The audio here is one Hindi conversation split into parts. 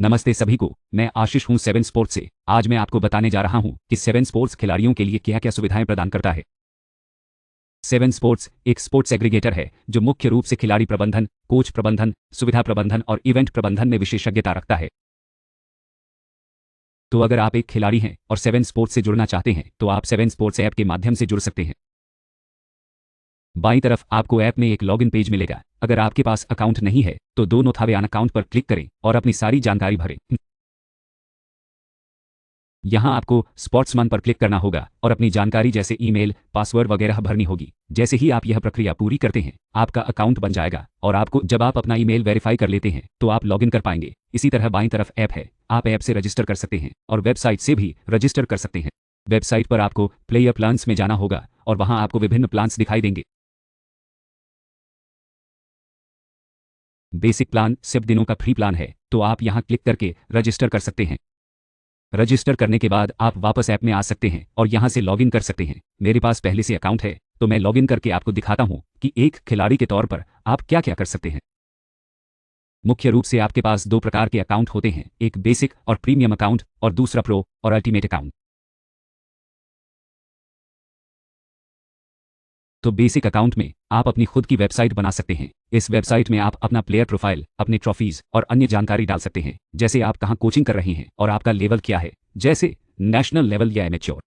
नमस्ते सभी को, मैं आशीष हूं सेवन स्पोर्ट्स से। आज मैं आपको बताने जा रहा हूं कि सेवन स्पोर्ट्स खिलाड़ियों के लिए क्या क्या सुविधाएं प्रदान करता है। सेवन स्पोर्ट्स एक स्पोर्ट्स एग्रीगेटर है जो मुख्य रूप से खिलाड़ी प्रबंधन, कोच प्रबंधन, सुविधा प्रबंधन और इवेंट प्रबंधन में विशेषज्ञता रखता है। तो अगर आप एक खिलाड़ी हैं और सेवन स्पोर्ट्स से जुड़ना चाहते हैं तो आप सेवन स्पोर्ट्स ऐप के माध्यम से जुड़ सकते हैं। बाईं तरफ आपको ऐप में एक लॉगिन पेज मिलेगा। अगर आपके पास अकाउंट नहीं है तो दोनों थावे ऑन अकाउंट पर क्लिक करें और अपनी सारी जानकारी भरें। यहां आपको स्पोर्ट्समैन पर क्लिक करना होगा और अपनी जानकारी जैसे ईमेल, पासवर्ड वगैरह भरनी होगी। जैसे ही आप यह प्रक्रिया पूरी करते हैं आपका अकाउंट बन जाएगा और आपको जब आप अपना ईमेल वेरीफाई कर लेते हैं तो आप लॉगिन कर पाएंगे। इसी तरह बाईं तरफ ऐप है, आप ऐप से रजिस्टर कर सकते हैं और वेबसाइट से भी रजिस्टर कर सकते हैं। वेबसाइट पर आपको प्लेयर प्लान्स में जाना होगा और वहां आपको विभिन्न प्लान्स दिखाई देंगे। बेसिक प्लान सिर्फ दिनों का फ्री प्लान है, तो आप यहां क्लिक करके रजिस्टर कर सकते हैं। रजिस्टर करने के बाद आप वापस ऐप में आ सकते हैं और यहां से लॉगिन कर सकते हैं। मेरे पास पहले से अकाउंट है तो मैं लॉगिन करके आपको दिखाता हूं कि एक खिलाड़ी के तौर पर आप क्या क्या कर सकते हैं। मुख्य रूप से आपके पास दो प्रकार के अकाउंट होते हैं, एक बेसिक और प्रीमियम अकाउंट और दूसरा प्रो और अल्टीमेट अकाउंट। तो बेसिक अकाउंट में आप अपनी खुद की वेबसाइट बना सकते हैं। इस वेबसाइट में आप अपना प्लेयर प्रोफाइल, अपने ट्रॉफीज और अन्य जानकारी डाल सकते हैं, जैसे आप कहां कोचिंग कर रहे हैं और आपका लेवल क्या है, जैसे नेशनल लेवल या एमेच्योर।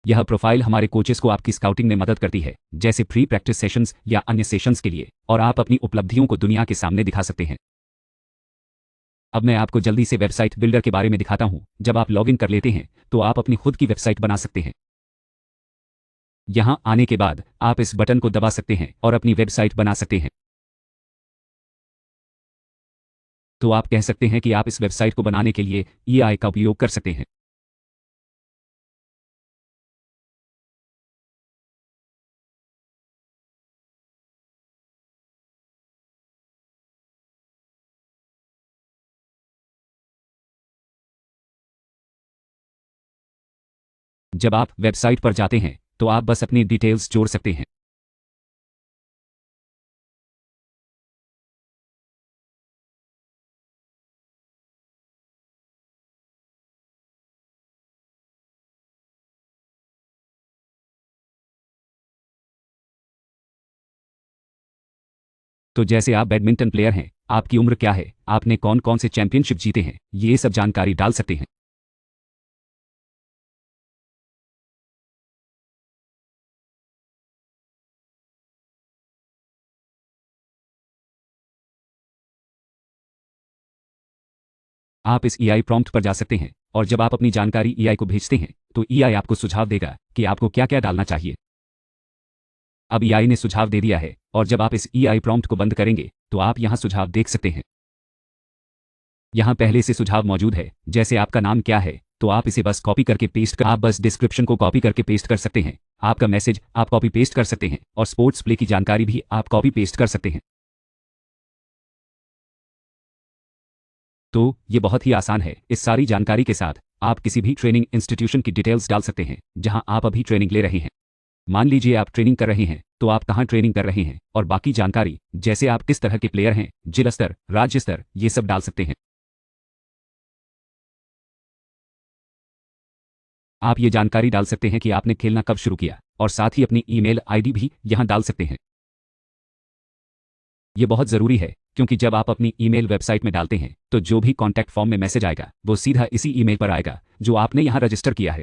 यह प्रोफाइल हमारे कोचेस को आपकी स्काउटिंग में मदद करती है, जैसे फ्री प्रैक्टिस सेशंस या अन्य सेशंस के लिए, और आप अपनी उपलब्धियों को दुनिया के सामने दिखा सकते हैं। अब मैं आपको जल्दी से वेबसाइट बिल्डर के बारे में दिखाता हूं। जब आप लॉगिन कर लेते हैं तो आप अपनी खुद की वेबसाइट बना सकते हैं। यहां आने के बाद आप इस बटन को दबा सकते हैं और अपनी वेबसाइट बना सकते हैं। तो आप कह सकते हैं कि आप इस वेबसाइट को बनाने के लिए एआई का उपयोग कर सकते हैं। जब आप वेबसाइट पर जाते हैं तो आप बस अपनी डिटेल्स जोड़ सकते हैं। तो जैसे आप बैडमिंटन प्लेयर हैं, आपकी उम्र क्या है, आपने कौन कौन से चैंपियनशिप जीते हैं, ये सब जानकारी डाल सकते हैं। आप इस एआई प्रॉम्प्ट पर जा सकते हैं और जब आप अपनी जानकारी एआई को भेजते हैं तो एआई आपको सुझाव देगा कि आपको क्या क्या डालना चाहिए। अब एआई ने सुझाव दे दिया है और जब आप इस एआई प्रॉम्प्ट को बंद करेंगे तो आप यहां सुझाव देख सकते हैं। यहां पहले से सुझाव मौजूद है, जैसे आपका नाम क्या है, तो आप इसे बस कॉपी करके पेस्ट कर आप बस डिस्क्रिप्शन को कॉपी करके पेस्ट कर सकते हैं। आपका मैसेज आप कॉपी पेस्ट कर सकते हैं और स्पोर्ट्स प्ले की जानकारी भी आप कॉपी पेस्ट कर सकते हैं। तो ये बहुत ही आसान है। इस सारी जानकारी के साथ आप किसी भी ट्रेनिंग इंस्टीट्यूशन की डिटेल्स डाल सकते हैं जहां आप अभी ट्रेनिंग ले रहे हैं। मान लीजिए आप ट्रेनिंग कर रहे हैं तो आप कहां ट्रेनिंग कर रहे हैं और बाकी जानकारी, जैसे आप किस तरह के प्लेयर हैं, जिला स्तर, राज्य स्तर, ये सब डाल सकते हैं। आप ये जानकारी डाल सकते हैं कि आपने खेलना कब शुरू किया और साथ ही अपनी ईमेल आईडी भी यहां डाल सकते हैं। ये बहुत ज़रूरी है क्योंकि जब आप अपनी ईमेल वेबसाइट में डालते हैं तो जो भी कॉन्टैक्ट फॉर्म में मैसेज आएगा वो सीधा इसी ईमेल पर आएगा जो आपने यहां रजिस्टर किया है।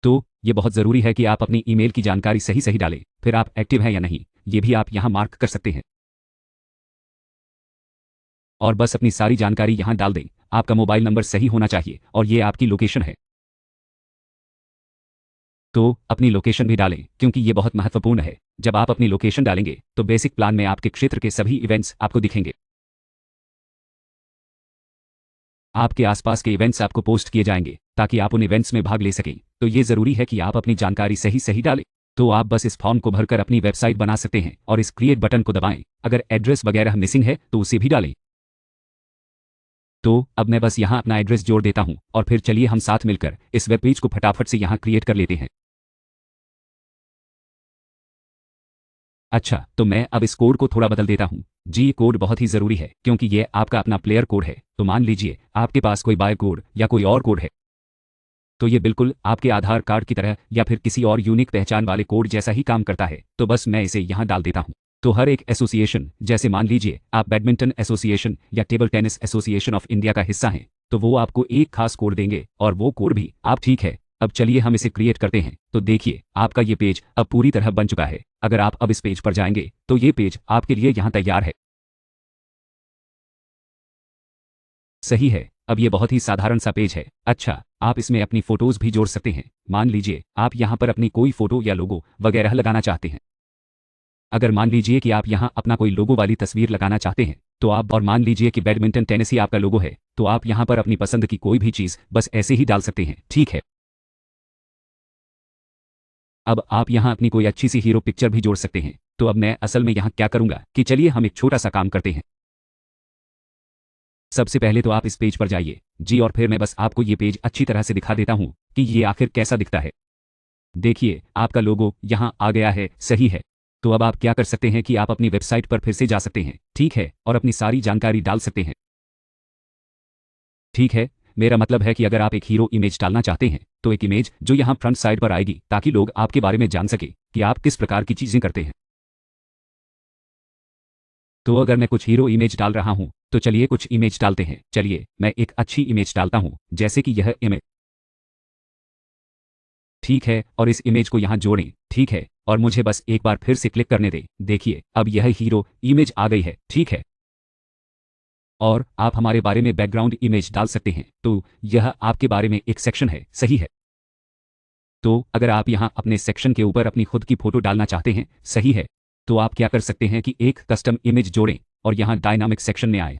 तो ये बहुत ज़रूरी है कि आप अपनी ईमेल की जानकारी सही सही डालें। फिर आप एक्टिव हैं या नहीं ये भी आप यहां मार्क कर सकते हैं और बस अपनी सारी जानकारी यहां डाल दें। आपका मोबाइल नंबर सही होना चाहिए और ये आपकी लोकेशन है, तो अपनी लोकेशन भी डालें क्योंकि ये बहुत महत्वपूर्ण है। जब आप अपनी लोकेशन डालेंगे तो बेसिक प्लान में आपके क्षेत्र के सभी इवेंट्स आपको दिखेंगे। आपके आसपास के इवेंट्स आपको पोस्ट किए जाएंगे ताकि आप उन इवेंट्स में भाग ले सकें। तो ये ज़रूरी है कि आप अपनी जानकारी सही सही डालें। तो आप बस इस फॉर्म को भरकर अपनी वेबसाइट बना सकते हैं और इस क्रिएट बटन को दबाएं। अगर एड्रेस वगैरह मिसिंग है तो उसे भी डालें। तो अब मैं बस यहाँ अपना एड्रेस जोड़ देता हूँ और फिर चलिए हम साथ मिलकर इस वेब पेज को फटाफट से यहाँ क्रिएट कर लेते हैं। अच्छा, तो मैं अब इस कोड को थोड़ा बदल देता हूँ। जी, ये कोड बहुत ही ज़रूरी है क्योंकि ये आपका अपना प्लेयर कोड है। तो मान लीजिए आपके पास कोई बाय कोड या कोई और कोड है, तो ये बिल्कुल आपके आधार कार्ड की तरह या फिर किसी और यूनिक पहचान वाले कोड जैसा ही काम करता है। तो बस मैं इसे यहाँ डाल देता हूँ। तो हर एक एसोसिएशन, जैसे मान लीजिए आप बैडमिंटन एसोसिएशन या table tennis association of India का हिस्सा हैं, तो वो आपको एक खास कोड देंगे और वो कोड भी आप ठीक है। अब चलिए हम इसे क्रिएट करते हैं। तो देखिए आपका ये पेज अब पूरी तरह बन चुका है। अगर आप अब इस पेज पर जाएंगे तो ये पेज आपके लिए यहाँ तैयार है। सही है, अब ये बहुत ही साधारण सा पेज है। अच्छा, आप इसमें अपनी फ़ोटोज़ भी जोड़ सकते हैं। मान लीजिए आप यहाँ पर अपनी कोई फ़ोटो या लोगो वगैरह लगाना चाहते हैं। अगर मान लीजिए कि आप यहाँ अपना कोई लोगो वाली तस्वीर लगाना चाहते हैं, तो आप और मान लीजिए कि बैडमिंटन टेनिस ही आपका लोगो है, तो आप यहाँ पर अपनी पसंद की कोई भी चीज़ बस ऐसे ही डाल सकते हैं, ठीक है। अब आप यहाँ अपनी कोई अच्छी सी हीरो पिक्चर भी जोड़ सकते हैं। तो अब मैं असल में यहाँ क्या करूँगा कि चलिए हम एक छोटा सा काम करते हैं। सबसे पहले तो आप इस पेज पर जाइए जी, और फिर मैं बस आपको ये पेज अच्छी तरह से दिखा देता हूँ कि ये आखिर कैसा दिखता है। देखिए आपका लोगो यहाँ आ गया है, सही है। तो अब आप क्या कर सकते हैं कि आप अपनी वेबसाइट पर फिर से जा सकते हैं, ठीक है, और अपनी सारी जानकारी डाल सकते हैं। ठीक है, मेरा मतलब है कि अगर आप एक हीरो इमेज डालना चाहते हैं, तो एक इमेज जो यहाँ फ्रंट साइड पर आएगी ताकि लोग आपके बारे में जान सके कि आप किस प्रकार की चीज़ें करते हैं। तो अगर मैं कुछ हीरो इमेज डाल रहा हूँ, तो चलिए कुछ इमेज डालते हैं। चलिए मैं एक अच्छी इमेज डालता हूँ, जैसे कि यह इमेज। ठीक है, और इस इमेज को यहाँ जोड़ें, ठीक है, और मुझे बस एक बार फिर से क्लिक करने दें। देखिए अब यह हीरो इमेज आ गई है, ठीक है। और आप हमारे बारे में बैकग्राउंड इमेज डाल सकते हैं। तो यह आपके बारे में एक सेक्शन है, सही है। तो अगर आप यहाँ अपने सेक्शन के ऊपर अपनी खुद की फ़ोटो डालना चाहते हैं, सही है, तो आप क्या कर सकते हैं कि एक कस्टम इमेज जोड़ें और यहाँ डायनामिक सेक्शन में आएँ।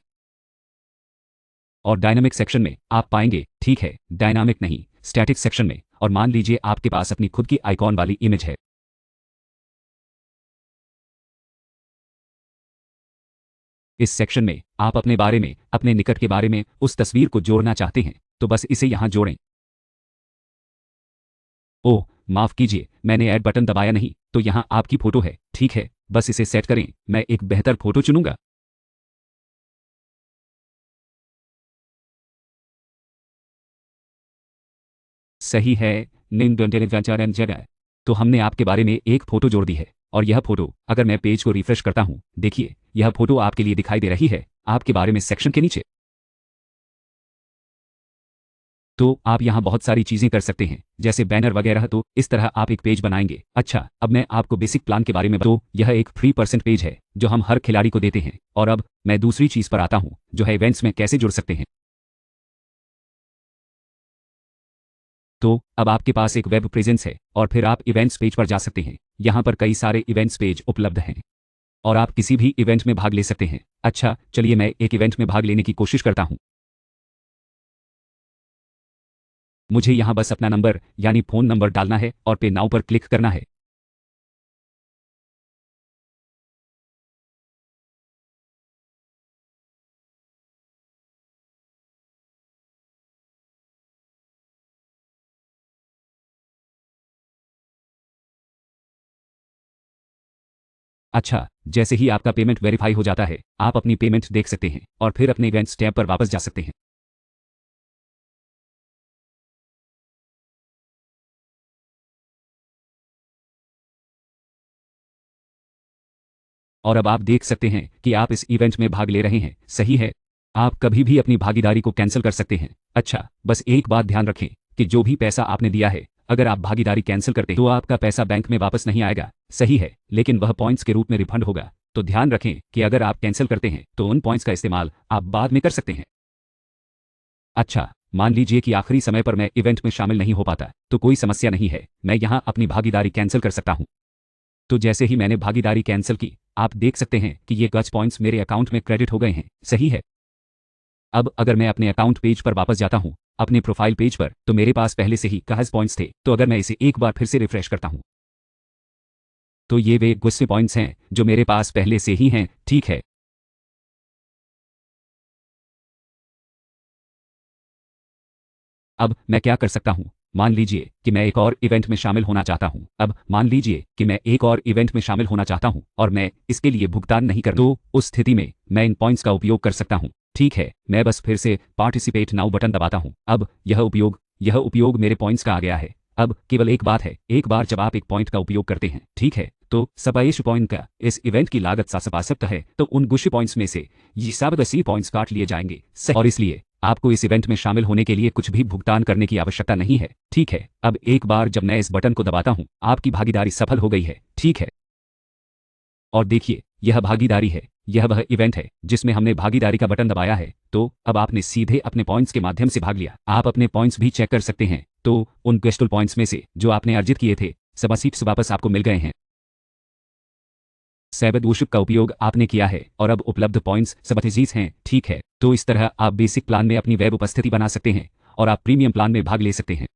और डायनामिक सेक्शन में आप पाएंगे, ठीक है, डायनामिक नहीं, स्टैटिक सेक्शन में, और मान लीजिए आपके पास अपनी खुद की आइकॉन वाली इमेज है। इस सेक्शन में आप अपने बारे में, अपने निकट के बारे में उस तस्वीर को जोड़ना चाहते हैं, तो बस इसे यहाँ जोड़ें। ओह! माफ़ कीजिए, मैंने ऐड बटन दबाया नहीं, तो यहाँ आपकी फ़ोटो है, ठीक है, बस इसे सेट करें, मैं एक बेहतर फ़ोटो चुनूँगा। सही है, जगह। तो हमने आपके बारे में एक फ़ोटो जोड़ दी है, और यह फ़ोटो अगर मैं पेज को रिफ़्रेश करता हूँ, देखिए, यह फ़ोटो आपके लिए दिखाई दे रही है, आपके बारे में सेक्शन के नीचे। तो आप यहाँ बहुत सारी चीज़ें कर सकते हैं, जैसे बैनर वगैरह। तो इस तरह आप एक पेज बनाएँगे। अच्छा, अब मैं आपको बेसिक प्लान के बारे में तो यह एक फ्री % पेज है, जो हम हर खिलाड़ी को देते हैं। और अब मैं दूसरी चीज़ पर आता हूँ, जो है इवेंट्स में कैसे जुड़ सकते हैं। तो अब आपके पास एक वेब प्रेज़ेंस है और फिर आप इवेंट्स पेज पर जा सकते हैं। यहाँ पर कई सारे इवेंट्स पेज उपलब्ध हैं और आप किसी भी इवेंट में भाग ले सकते हैं। अच्छा, चलिए मैं एक इवेंट में भाग लेने की कोशिश करता हूँ। मुझे यहाँ बस अपना नंबर यानी फ़ोन नंबर डालना है और पे नाउ पर क्लिक करना है। अच्छा, जैसे ही आपका पेमेंट वेरीफ़ाई हो जाता है, आप अपनी पेमेंट देख सकते हैं और फिर अपने इवेंट्स टैब पर वापस जा सकते हैं। और अब आप देख सकते हैं कि आप इस इवेंट में भाग ले रहे हैं, सही है। आप कभी भी अपनी भागीदारी को कैंसिल कर सकते हैं। अच्छा, बस एक बात ध्यान रखें कि जो भी पैसा आपने दिया है, अगर आप भागीदारी कैंसिल करते हैं, तो आपका पैसा बैंक में वापस नहीं आएगा, सही है, लेकिन वह पॉइंट्स के रूप में रिफंड होगा। तो ध्यान रखें कि अगर आप कैंसिल करते हैं, तो उन पॉइंट्स का इस्तेमाल आप बाद में कर सकते हैं। अच्छा, मान लीजिए कि आखिरी समय पर मैं इवेंट में शामिल नहीं हो पाता, तो कोई समस्या नहीं है, मैं यहाँ अपनी भागीदारी कैंसिल कर सकता हूँ। तो जैसे ही मैंने भागीदारी कैंसिल की, आप देख सकते हैं कि ये गच पॉइंट्स मेरे अकाउंट में क्रेडिट हो गए हैं, सही है। अब अगर मैं अपने अकाउंट पेज पर वापस जाता हूँ, अपने प्रोफाइल पेज पर, तो मेरे पास पहले से ही गज पॉइंट्स थे। तो अगर मैं इसे एक बार फिर से रिफ्रेश करता हूँ, तो ये वे गुस्से पॉइंट्स हैं जो मेरे पास पहले से ही हैं, ठीक है। अब मैं क्या कर सकता हूँ? मान लीजिए कि मैं एक और इवेंट में शामिल होना चाहता हूं। अब मान लीजिए कि मैं एक और इवेंट में शामिल होना चाहता हूं और मैं इसके लिए भुगतान नहीं कर, तो उस स्थिति में मैं इन पॉइंट्स का उपयोग कर सकता हूं। ठीक है, मैं बस फिर से पार्टिसिपेट नाउ बटन दबाता हूं। अब यह उपयोग मेरे पॉइंट्स का आ गया है। अब केवल एक बात है, एक बार जब आप एक पॉइंट का उपयोग करते हैं, ठीक है, तो सबाइश पॉइंट का इस इवेंट की लागत 7 है, तो उन गुश पॉइंट्स में से ये 7 पॉइंट्स काट लिए जाएंगे। सही, और इसलिए आपको इस इवेंट में शामिल होने के लिए कुछ भी भुगतान करने की आवश्यकता नहीं है। ठीक है, अब एक बार जब मैं इस बटन को दबाता हूं, आपकी भागीदारी सफल हो गई है। ठीक है, और देखिए, यह भागीदारी है, यह वह इवेंट है जिसमें हमने भागीदारी का बटन दबाया है। तो अब आपने सीधे अपने पॉइंट्स के माध्यम से भाग लिया। आप अपने पॉइंट्स भी चेक कर सकते हैं। तो उन क्वेस्टल पॉइंट्स में से जो आपने अर्जित किए थे, सब सीट्स वापस आपको मिल गए हैं। सैबद वुशुप का उपयोग आपने किया है और अब उपलब्ध पॉइंट्स सबअजीज हैं। ठीक है, तो इस तरह आप बेसिक प्लान में अपनी वेब उपस्थिति बना सकते हैं और आप प्रीमियम प्लान में भाग ले सकते हैं।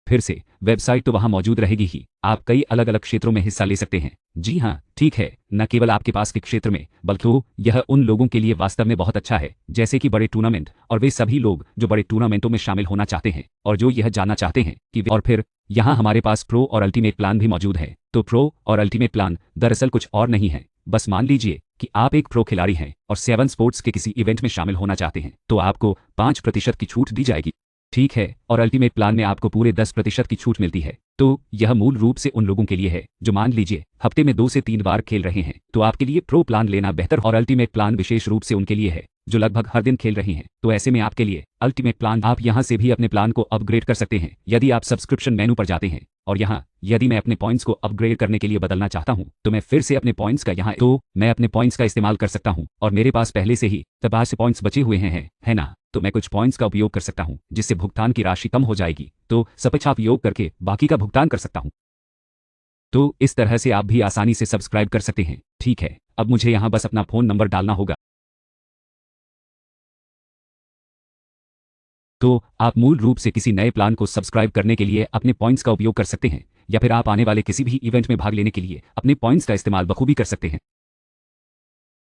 फिर से वेबसाइट तो वहां मौजूद रहेगी ही, आप कई अलग अलग क्षेत्रों में हिस्सा ले सकते हैं। जी हाँ, ठीक है, न केवल आपके पास के क्षेत्र में, बल्कि यह उन लोगों के लिए वास्तव में बहुत अच्छा है जैसे कि बड़े टूर्नामेंट और वे सभी लोग जो बड़े टूर्नामेंटों में शामिल होना चाहते हैं और जो यह जानना चाहते हैं कि और फिर यहाँ हमारे पास प्रो और अल्टीमेट प्लान भी मौजूद है। तो प्रो और अल्टीमेट प्लान दरअसल कुछ और नहीं है, बस मान लीजिए कि आप एक प्रो खिलाड़ी हैं और 7 स्पोर्ट्स के किसी इवेंट में शामिल होना चाहते हैं, तो आपको 5% की छूट दी जाएगी। ठीक है, और अल्टीमेट प्लान में आपको पूरे 10% की छूट मिलती है। तो यह मूल रूप से उन लोगों के लिए है जो मान लीजिए हफ्ते में 2 से 3 बार खेल रहे हैं, तो आपके लिए प्रो प्लान लेना बेहतर, और अल्टीमेट प्लान विशेष रूप से उनके लिए है जो लगभग हर दिन खेल रहे हैं। तो ऐसे में आपके लिए अल्टीमेट प्लान, आप यहां से भी अपने प्लान को अपग्रेड कर सकते हैं यदि आप सब्सक्रिप्शन मेनू पर जाते हैं। और यहां यदि मैं अपने पॉइंट्स को अपग्रेड करने के लिए बदलना चाहता हूं, तो मैं फिर से अपने पॉइंट्स का यहां, तो मैं अपने पॉइंट्स का इस्तेमाल कर सकता हूं और मेरे पास पहले से ही 52 पॉइंट्स बचे हुए हैं, है ना? तो मैं कुछ पॉइंट्स का उपयोग कर सकता हूं जिससे भुगतान की राशि कम हो जाएगी, तो सबका उपयोग करके बाकी का भुगतान कर सकता हूं। तो इस तरह से आप भी आसानी से सब्सक्राइब कर सकते हैं। ठीक है, अब मुझे यहां बस अपना फ़ोन नंबर डालना होगा। तो आप मूल रूप से किसी नए प्लान को सब्सक्राइब करने के लिए अपने पॉइंट्स का उपयोग कर सकते हैं, या फिर आप आने वाले किसी भी इवेंट में भाग लेने के लिए अपने पॉइंट्स का इस्तेमाल बखूबी कर सकते हैं।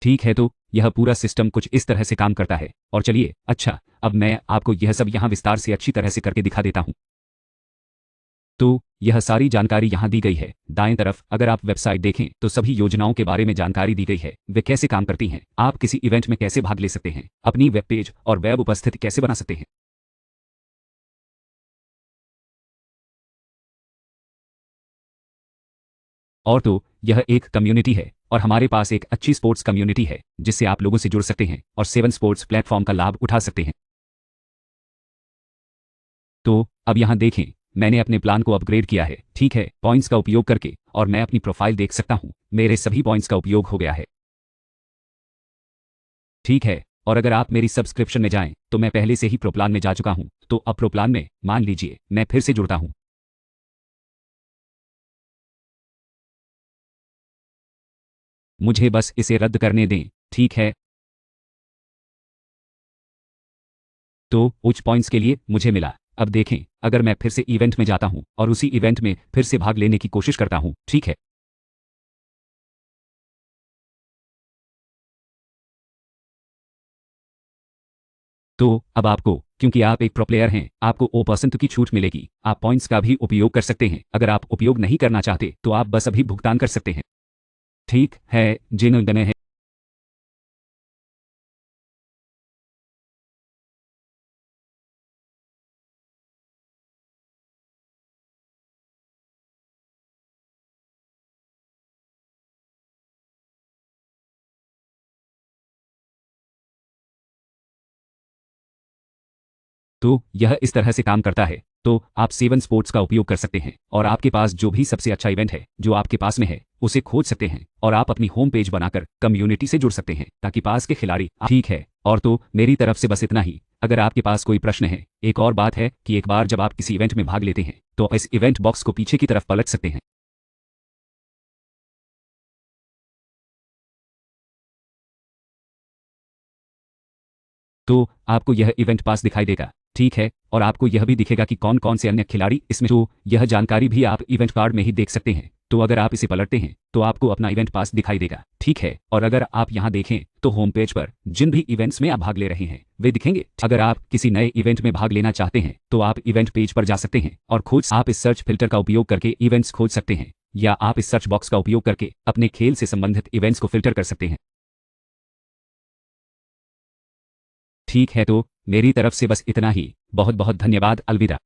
ठीक है, तो यह पूरा सिस्टम कुछ इस तरह से काम करता है। और चलिए, अच्छा, अब मैं आपको यह सब यहाँ विस्तार से अच्छी तरह से करके दिखा देता हूँ। तो यह सारी जानकारी यहाँ दी गई है। दाएं तरफ अगर आप वेबसाइट देखें तो सभी योजनाओं के बारे में जानकारी दी गई है, वे कैसे काम करती हैं, आप किसी इवेंट में कैसे भाग ले सकते हैं, अपनी वेब पेज और वेब उपस्थिति कैसे बना सकते हैं। और तो यह एक कम्युनिटी है और हमारे पास एक अच्छी स्पोर्ट्स कम्युनिटी है जिससे आप लोगों से जुड़ सकते हैं और 7 स्पोर्ट्स प्लेटफॉर्म का लाभ उठा सकते हैं। तो अब यहाँ देखें, मैंने अपने प्लान को अपग्रेड किया है, ठीक है, पॉइंट्स का उपयोग करके, और मैं अपनी प्रोफाइल देख सकता हूँ, मेरे सभी पॉइंट्स का उपयोग हो गया है। ठीक है, और अगर आप मेरी सब्सक्रिप्शन में जाएं तो मैं पहले से ही प्रो प्लान में जा चुका हूं, तो अब प्रो प्लान में मान लीजिए मैं फिर से जुड़ता हूं। मुझे बस इसे रद्द करने दें, ठीक है। तो उच्च पॉइंट्स के लिए मुझे मिला। अब देखें, अगर मैं फिर से इवेंट में जाता हूं और उसी इवेंट में फिर से भाग लेने की कोशिश करता हूं, ठीक है। तो अब आपको, क्योंकि आप एक प्रो प्लेयर हैं, आपको ओ% की छूट मिलेगी। आप पॉइंट्स का भी उपयोग कर सकते हैं। अगर आप उपयोग नहीं करना चाहते तो आप बस अभी भुगतान कर सकते हैं। ठीक है, जिन्होंने है। तो यह इस तरह से काम करता है। तो आप 7 स्पोर्ट्स का उपयोग कर सकते हैं और आपके पास जो भी सबसे अच्छा इवेंट है जो आपके पास में है उसे खोज सकते हैं और आप अपनी होम पेज बनाकर कम्युनिटी से जुड़ सकते हैं ताकि पास के खिलाड़ी, ठीक है। और तो मेरी तरफ से बस इतना ही। अगर आपके पास कोई प्रश्न है, एक और बात है कि एक बार जब आप किसी इवेंट में भाग लेते हैं तो इस इवेंट बॉक्स को पीछे की तरफ पलट सकते हैं। तो आपको यह इवेंट पास दिखाई देगा, ठीक है, और आपको यह भी दिखेगा कि कौन कौन से अन्य खिलाड़ी इसमें, तो यह जानकारी भी आप इवेंट कार्ड में ही देख सकते हैं। तो अगर आप इसे पलटते हैं तो आपको अपना इवेंट पास दिखाई देगा, ठीक है। और अगर आप यहाँ देखें तो होम पेज पर जिन भी इवेंट्स में आप भाग ले रहे हैं वे दिखेंगे। अगर आप किसी नए इवेंट में भाग लेना चाहते हैं तो आप इवेंट पेज पर जा सकते हैं और आप इस सर्च फिल्टर का उपयोग करके इवेंट्स खोज सकते हैं, या आप इस सर्च बॉक्स का उपयोग करके अपने खेल से संबंधित इवेंट्स को फिल्टर कर सकते हैं। ठीक है, तो मेरी तरफ से बस इतना ही। बहुत बहुत धन्यवाद। अलविदा।